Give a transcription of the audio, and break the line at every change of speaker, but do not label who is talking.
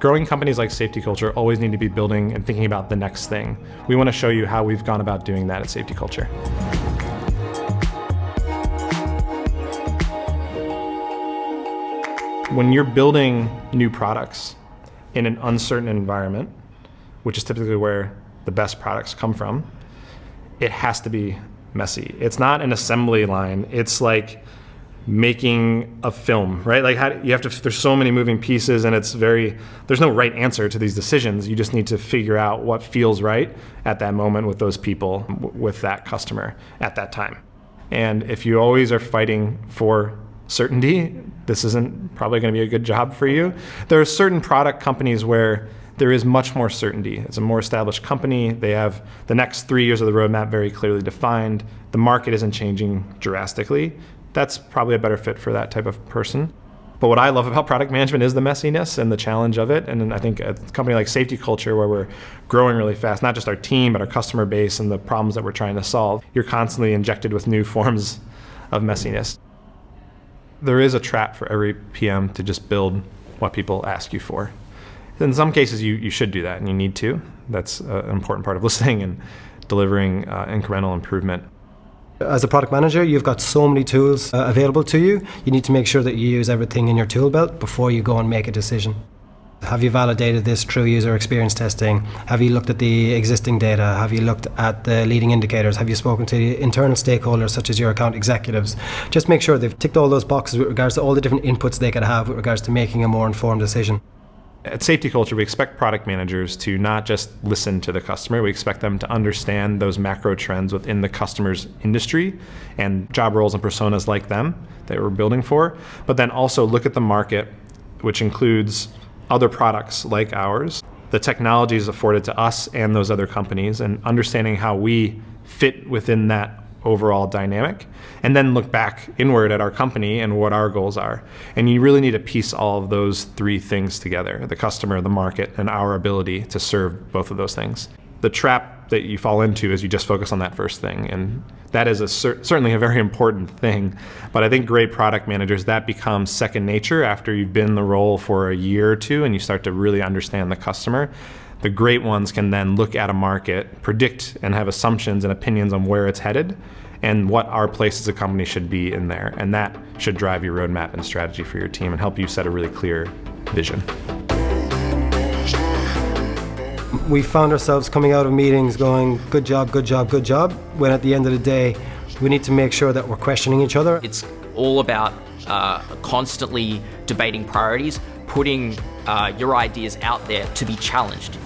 Growing companies like SafetyCulture always need to be building and thinking about the next thing. We want to show you how we've gone about doing that at SafetyCulture. When you're building new products in an uncertain environment, which is typically where the best products come from, it has to be messy. It's not an assembly line. It's like making a film, right? Like there's so many moving pieces, and there's no right answer to these decisions. You just need to figure out what feels right at that moment with those people, with that customer at that time. And if you always are fighting for certainty, this isn't probably going to be a good job for you. There are certain product companies where there is much more certainty. It's a more established company. They have the next 3 years of the roadmap very clearly defined. The market isn't changing drastically. That's probably a better fit for that type of person. But what I love about product management is the messiness and the challenge of it. And I think a company like SafetyCulture, where we're growing really fast, not just our team, but our customer base and the problems that we're trying to solve, you're constantly injected with new forms of messiness. There is a trap for every PM to just build what people ask you for. In some cases, you should do that, and you need to. That's an important part of listening and delivering incremental improvement.
As a product manager, you've got so many tools available to you. You need to make sure that you use everything in your tool belt before you go and make a decision. Have you validated this through user experience testing? Have you looked at the existing data? Have you looked at the leading indicators? Have you spoken to the internal stakeholders such as your account executives? Just make sure they've ticked all those boxes with regards to all the different inputs they could have with regards to making a more informed decision.
At SafetyCulture, we expect product managers to not just listen to the customer, we expect them to understand those macro trends within the customer's industry and job roles and personas like them that we're building for, but then also look at the market, which includes other products like ours, the technologies afforded to us and those other companies, and understanding how we fit within that overall dynamic, and then look back inward at our company and what our goals are. And you really need to piece all of those three things together: the customer, the market, and our ability to serve both of those things. The trap that you fall into is you just focus on that first thing, and that is certainly a very important thing. But I think great product managers, that becomes second nature after you've been in the role for a year or two and you start to really understand the customer. The great ones can then look at a market, predict and have assumptions and opinions on where it's headed and what our place as a company should be in there. And that should drive your roadmap and strategy for your team and help you set a really clear vision.
We found ourselves coming out of meetings going, good job, good job, good job, when at the end of the day, we need to make sure that we're questioning each other.
It's all about constantly debating priorities, putting your ideas out there to be challenged.